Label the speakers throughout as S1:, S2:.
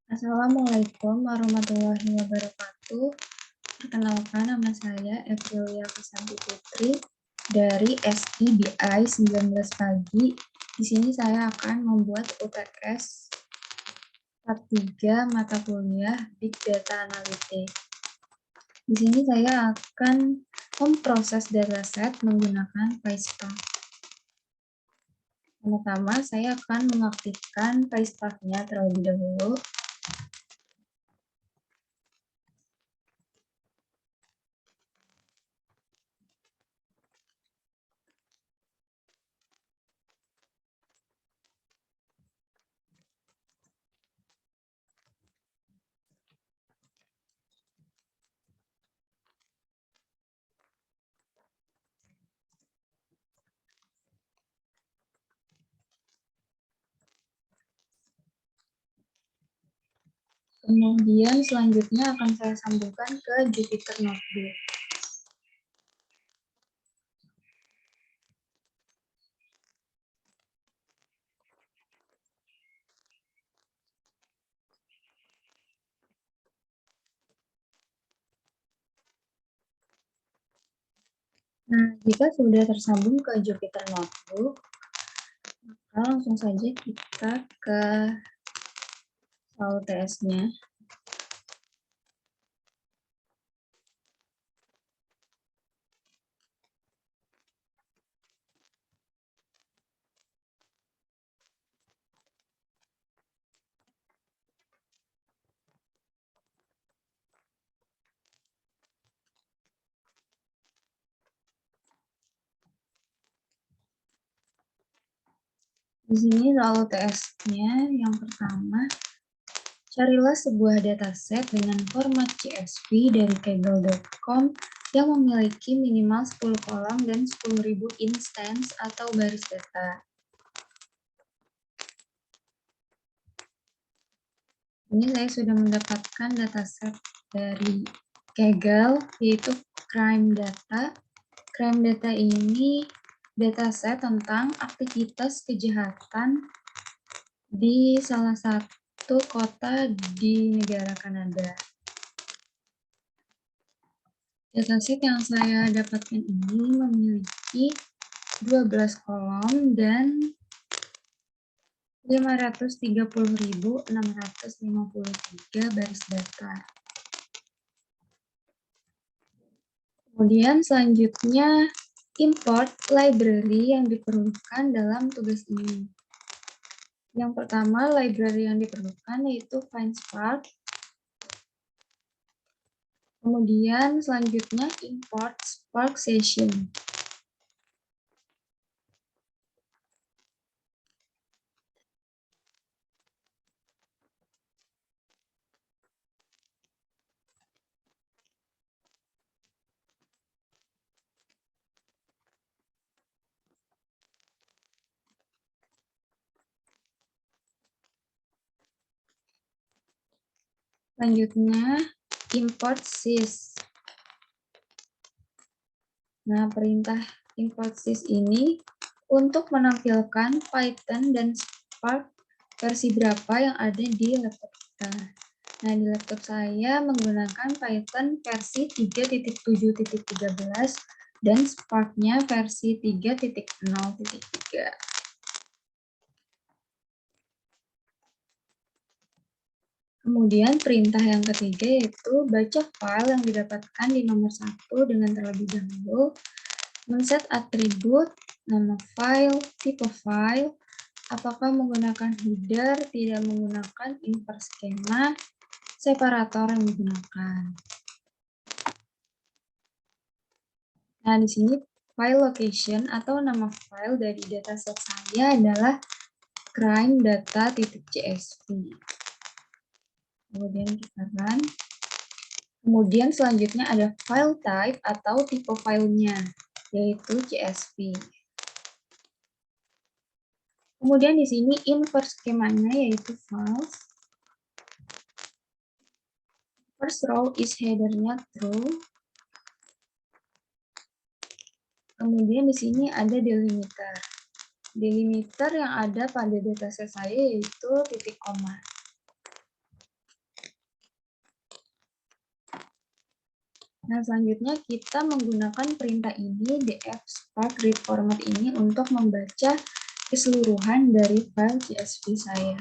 S1: Assalamualaikum warahmatullahi wabarakatuh. Perkenalkan, nama saya Evrilia Kusanti Putri dari SIBI 19 pagi. Di sini saya akan membuat UTS part 3 mata kuliah Big Data Analytics. Di sini saya akan memproses dataset menggunakan PySpark. Pertama, saya akan mengaktifkan PySpark-nya terlebih dahulu. Kemudian selanjutnya akan saya sambungkan ke Jupyter Notebook. Nah, jika sudah tersambung ke Jupyter Notebook, maka langsung saja kita ke UTS-nya. Di sini soal UTS-nya yang pertama, carilah sebuah dataset dengan format CSV dari kaggle.com yang memiliki minimal 10 kolom dan 10.000 instance atau baris data. Ini saya sudah mendapatkan dataset dari Kaggle, yaitu crime data. Crime data ini dataset tentang aktivitas kejahatan di salah satu kota di negara Kanada. Dataset yang saya dapatkan ini memiliki 12 kolom dan 530.653 baris data. Kemudian selanjutnya import library yang diperlukan dalam tugas ini. Yang pertama, library yang diperlukan yaitu PySpark. Kemudian selanjutnya import Spark Session. Selanjutnya import sys. Nah, perintah import sys ini untuk menampilkan Python dan Spark versi berapa yang ada di laptop kita. Nah, di laptop saya menggunakan Python versi 3.7.13 dan Spark-nya versi 3.0.3. Kemudian perintah yang ketiga yaitu baca file yang didapatkan di nomor 1 dengan terlebih dahulu, men-set atribut, nama file, tipe file, apakah menggunakan header, tidak menggunakan invert schema, separator yang digunakan. Nah, di sini file location atau nama file dari dataset saya adalah crime-data.csv. Kemudian kita run. Kemudian selanjutnya ada file type atau tipe filenya, yaitu CSV. Kemudian di sini invert skemanya yaitu false. First row is header-nya true. Kemudian di sini ada delimiter. Delimiter yang ada pada dataset saya yaitu titik koma. Nah, selanjutnya kita menggunakan perintah ini, df spark read format ini untuk membaca keseluruhan dari file CSV saya.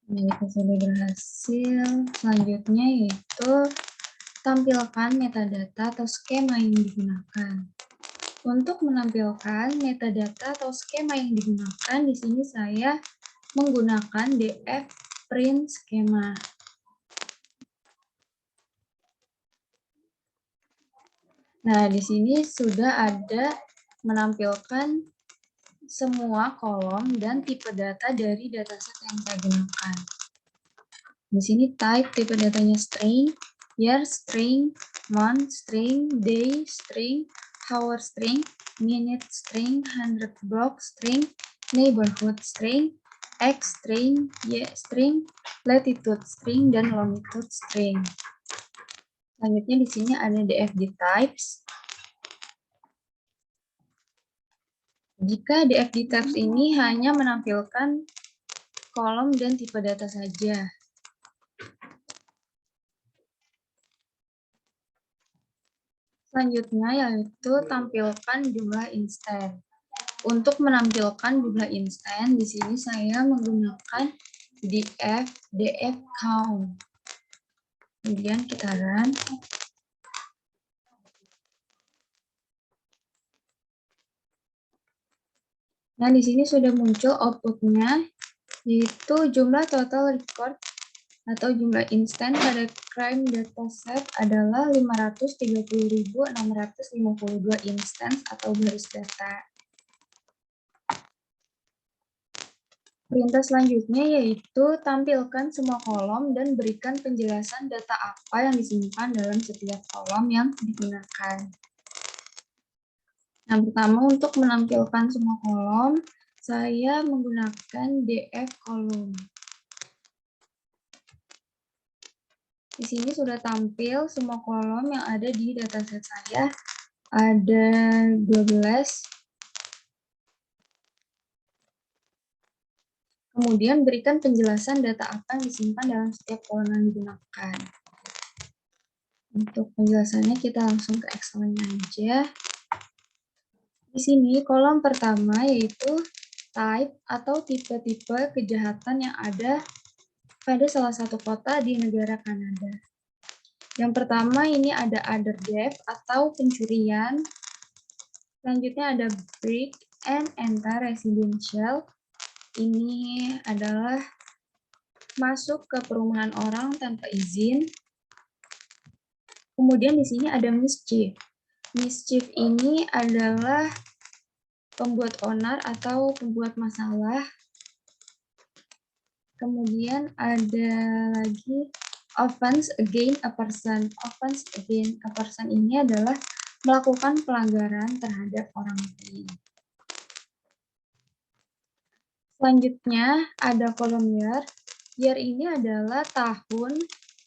S1: Nah, itu sudah berhasil. Selanjutnya yaitu tampilkan metadata atau skema yang digunakan. Untuk menampilkan metadata atau skema yang digunakan, di sini saya menggunakan df print skema. Nah, di sini sudah ada menampilkan semua kolom dan tipe data dari dataset yang saya gunakan. Di sini type tipe datanya string, year string, month string, day string, hour string, minute string, hundred block string, neighborhood string, x string, y string, latitude string, dan longitude string. Selanjutnya di sini ada dfg types. Jika dfg types ini hanya menampilkan kolom dan tipe data saja. Selanjutnya yaitu tampilkan jumlah instan. Untuk menampilkan jumlah instan, di sini saya menggunakan df count. Kemudian kita run. Nah, di sini sudah muncul outputnya, yaitu jumlah total record atau jumlah instan pada crime dataset adalah 530.652 instance atau baris data. Perintah selanjutnya yaitu tampilkan semua kolom dan berikan penjelasan data apa yang disimpan dalam setiap kolom yang digunakan. Yang pertama, untuk menampilkan semua kolom, saya menggunakan df kolom. Di sini sudah tampil semua kolom yang ada di dataset saya. Ada 12. Kemudian berikan penjelasan data apa yang disimpan dalam setiap kolom yang digunakan. Untuk penjelasannya kita langsung ke Excel-nya aja. Di sini kolom pertama yaitu type atau tipe-tipe kejahatan yang ada pada salah satu kota di negara Kanada. Yang pertama ini ada other theft atau pencurian. Selanjutnya ada break and enter residential. Ini adalah masuk ke perumahan orang tanpa izin. Kemudian di sini ada mischief. Mischief ini adalah pembuat onar atau pembuat masalah. Kemudian ada lagi offense against a person. Offense against a person ini adalah melakukan pelanggaran terhadap orang lain. Selanjutnya ada kolom year. Year ini adalah tahun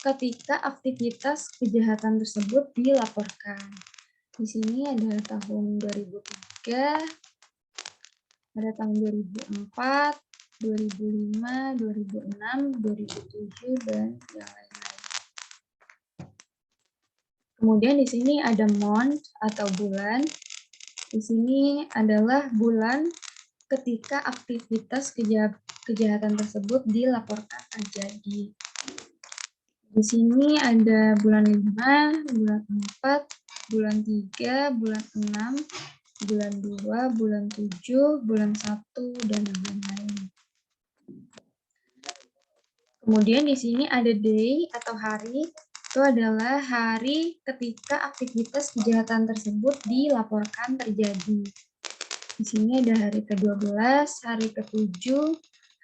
S1: ketika aktivitas kejahatan tersebut dilaporkan. Di sini ada tahun 2003, ada tahun 2004, 2005, 2006, 2007, dan yang lain-lain. Kemudian di sini ada month atau bulan. Di sini adalah bulan ketika aktivitas kejahatan tersebut dilaporkan terjadi. Di sini ada bulan 5, bulan 4, bulan 3, bulan 6, bulan 2, bulan 7, bulan 1, dan lain-lain. Kemudian di sini ada day atau hari, itu adalah hari ketika aktivitas kejahatan tersebut dilaporkan terjadi. Di sini ada hari ke-12, hari ke-7,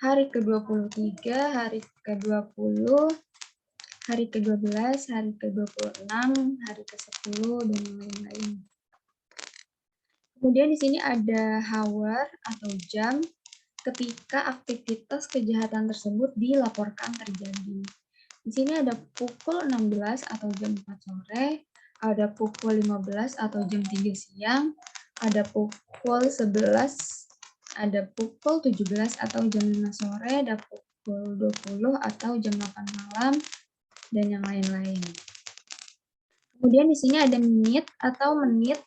S1: hari ke-23, hari ke-20, hari ke-12, hari ke-26, hari ke-10, dan lain-lain. Kemudian di sini ada hour atau jam. ketika aktivitas kejahatan tersebut dilaporkan terjadi. Di sini ada pukul 16 atau jam 4 sore, ada pukul 15 atau jam 3 siang, ada pukul 11, ada pukul 17 atau jam 5 sore, ada pukul 20 atau jam 8 malam, dan yang lain-lain. Kemudian di sini ada menit atau menit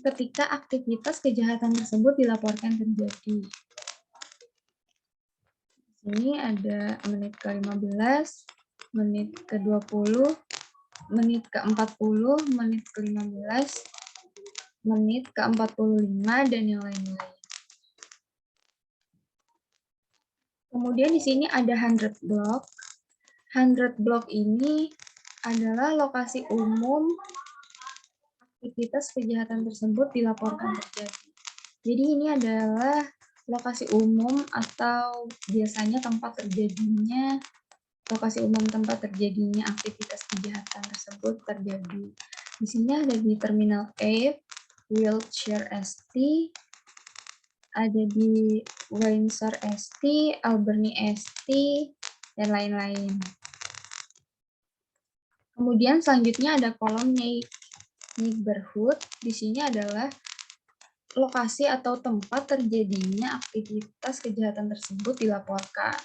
S1: ketika aktivitas kejahatan tersebut dilaporkan terjadi. Di sini ada menit ke-15, menit ke-20, menit ke-40, menit ke-15, menit ke-45, dan yang lain-lain. Kemudian di sini ada 100 block. 100 block ini adalah lokasi umum aktivitas kejahatan tersebut dilaporkan terjadi. Jadi ini adalah lokasi umum atau biasanya lokasi umum tempat terjadinya aktivitas kejahatan tersebut terjadi. Di sini ada di Terminal A, Wiltshire ST, ada di Windsor ST, Albany ST, dan lain-lain. Kemudian selanjutnya ada kolom neighborhood. Di sini adalah lokasi atau tempat terjadinya aktivitas kejahatan tersebut dilaporkan.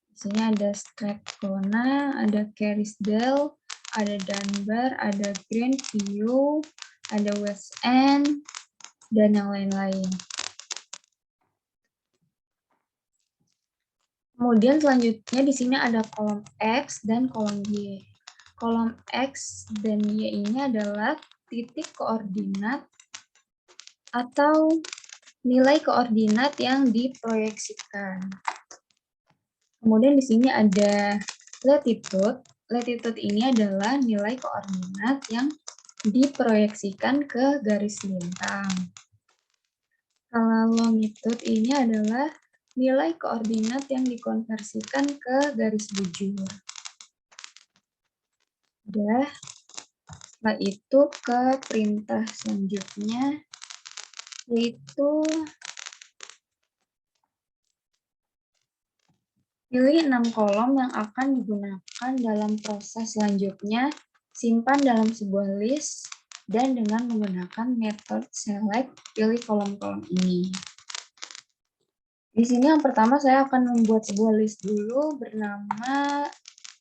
S1: Di sini ada Strathcona, ada Kerrisdale, ada Dunbar, ada Grandview, ada West End, dan yang lain-lain. Kemudian selanjutnya di sini ada kolom X dan kolom Y. Kolom X dan Y ini adalah titik koordinat atau nilai koordinat yang diproyeksikan. Kemudian di sini ada latitude. Latitude ini adalah nilai koordinat yang diproyeksikan ke garis lintang. Kalau longitude ini adalah nilai koordinat yang dikonversikan ke garis bujur. Setelah itu ke perintah selanjutnya, yaitu pilih 6 kolom yang akan digunakan dalam proses selanjutnya, simpan dalam sebuah list, dan dengan menggunakan metode select, pilih kolom-kolom ini. Di sini yang pertama saya akan membuat sebuah list dulu bernama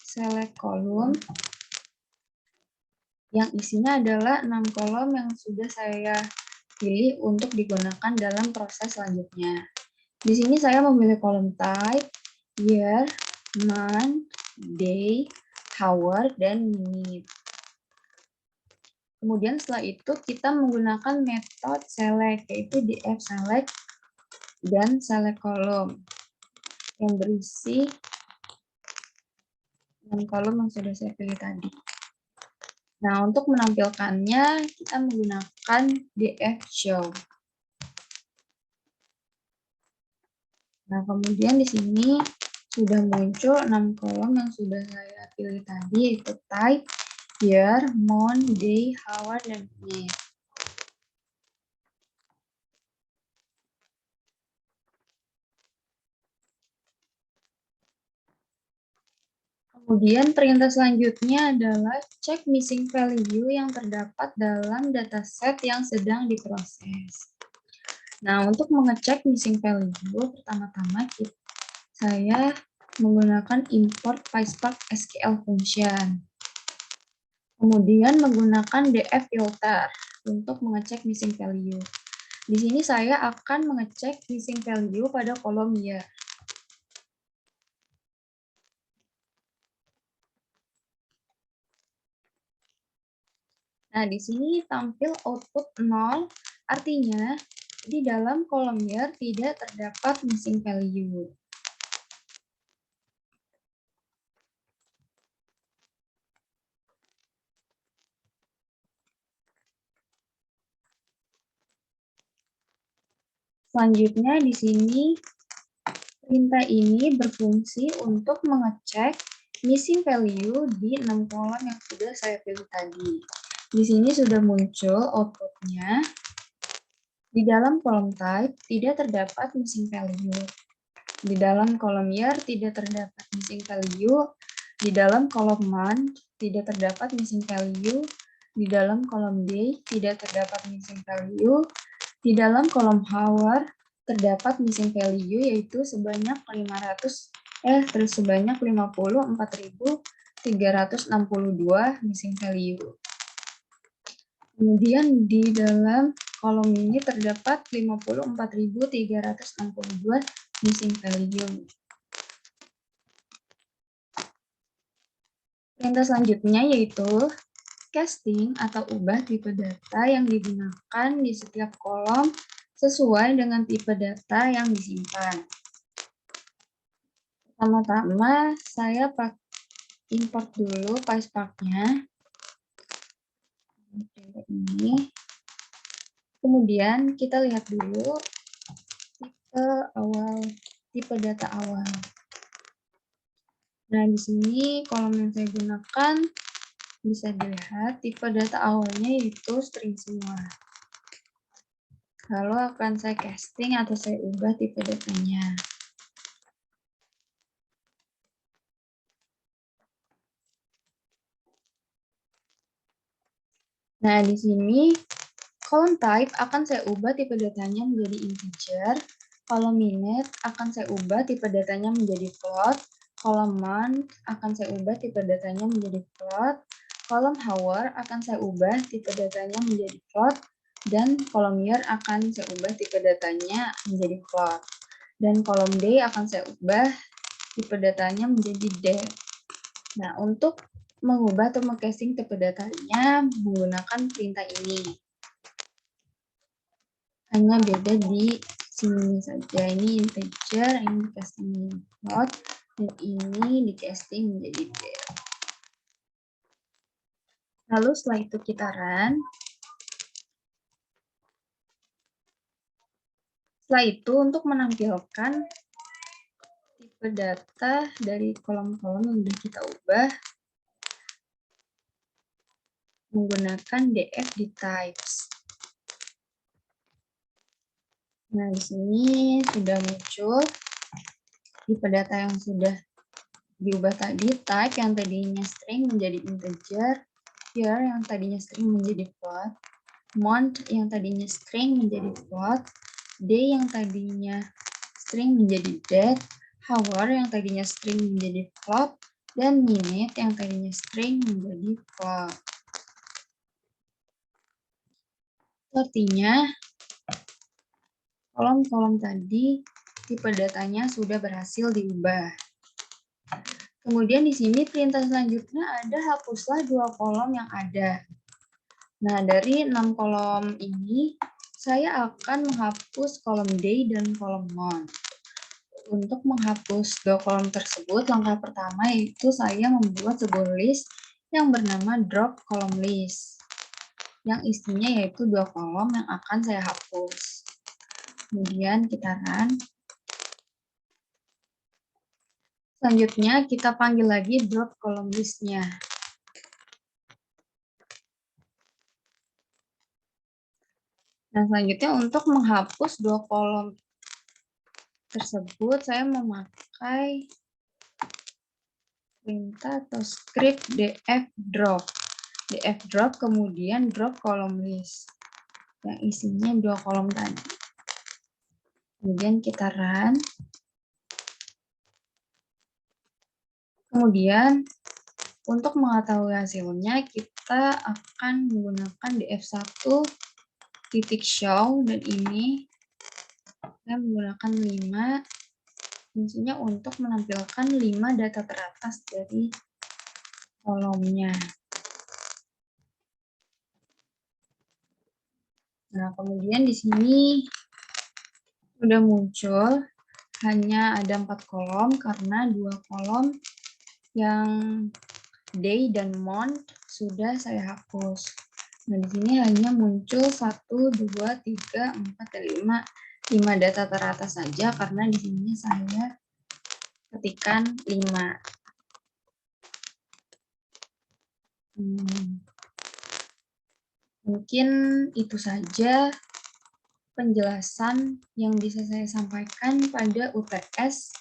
S1: select column, yang isinya adalah 6 kolom yang sudah saya pilih untuk digunakan dalam proses selanjutnya. Di sini saya memilih kolom type, year, month, day, hour, dan minute. Kemudian setelah itu kita menggunakan metode select, yaitu df select dan select column yang berisi 6 kolom yang sudah saya pilih tadi. Nah, untuk menampilkannya kita menggunakan df show. Nah, kemudian di sini sudah muncul 6 kolom yang sudah saya pilih tadi, yaitu type, year, month, day, hour, dan minute. Kemudian perintah selanjutnya adalah cek missing value yang terdapat dalam dataset yang sedang diproses. Nah, untuk mengecek missing value, pertama-tama saya menggunakan import PySpark SQL function. Kemudian menggunakan df filter untuk mengecek missing value. Di sini saya akan mengecek missing value pada kolom year. Nah, di sini tampil output 0, artinya di dalam kolom year tidak terdapat missing value. Selanjutnya di sini perintah ini berfungsi untuk mengecek missing value di 6 kolom yang sudah saya pilih tadi. Di sini sudah muncul outputnya. Di dalam kolom type tidak terdapat missing value. Di dalam kolom year tidak terdapat missing value. Di dalam kolom month tidak terdapat missing value. Di dalam kolom day tidak terdapat missing value. Di dalam kolom hour terdapat missing value yaitu sebanyak 54.362 missing value. Kemudian di dalam kolom ini terdapat 54.362 missing value. Perintah selanjutnya yaitu casting atau ubah tipe data yang digunakan di setiap kolom sesuai dengan tipe data yang disimpan. Pertama-tama saya import dulu PySpark-nya. Ini. Kemudian kita lihat dulu tipe data awal. Nah, di sini kolom yang saya gunakan bisa dilihat tipe data awalnya yaitu string semua. Lalu akan saya casting atau saya ubah tipe datanya. Nah, di sini column type akan saya ubah tipe datanya menjadi integer. Kolom minute akan saya ubah tipe datanya menjadi float. Kolom month akan saya ubah tipe datanya menjadi float. Kolom hour akan saya ubah tipe datanya menjadi float. Dan kolom year akan saya ubah tipe datanya menjadi float. Dan kolom day akan saya ubah tipe datanya menjadi date. Nah, untuk mengubah atau meng-casing tipe datanya menggunakan perintah ini. Hanya beda di sini saja. Ini integer, ini di-casting menjadi float, dan ini di-casting menjadi date. Lalu setelah itu kita run. Setelah itu untuk menampilkan tipe data dari kolom-kolom yang sudah kita ubah menggunakan df di types. Nah, di sini sudah muncul tipe data yang sudah diubah tadi, type yang tadinya string menjadi integer, year yang tadinya string menjadi float, month yang tadinya string menjadi float, day yang tadinya string menjadi date, hour yang tadinya string menjadi float, dan minute yang tadinya string menjadi float. Artinya, kolom-kolom tadi tipe datanya sudah berhasil diubah. Kemudian di sini perintah selanjutnya ada hapuslah 2 kolom yang ada. Nah, dari 6 kolom ini, saya akan menghapus kolom day dan kolom month. Untuk menghapus 2 kolom tersebut, langkah pertama yaitu saya membuat sebuah list yang bernama drop column list. Yang isinya yaitu 2 kolom yang akan saya hapus. Kemudian kita run. Selanjutnya kita panggil lagi drop column list-nya. Nah, selanjutnya untuk menghapus 2 kolom tersebut, saya memakai perintah atau script df drop. Df drop kemudian drop column list yang isinya 2 kolom tadi. Kemudian kita run. Kemudian untuk mengetahui hasilnya kita akan menggunakan df1 titik show, dan ini saya menggunakan 5 fungsinya untuk menampilkan 5 data teratas dari kolomnya. Nah, kemudian di sini sudah muncul hanya ada 4 kolom karena 2 kolom yang day dan month sudah saya hapus. Nah, di sini hanya muncul 1, 2, 3, 4, dan 5 data teratas saja karena di sini saya ketikkan 5. Mungkin itu saja penjelasan yang bisa saya sampaikan pada UTS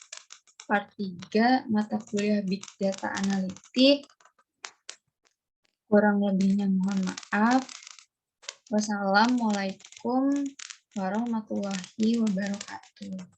S1: Part 3 mata kuliah Big Data Analytics. Kurang lebihnya mohon maaf. Wassalamualaikum warahmatullahi wabarakatuh.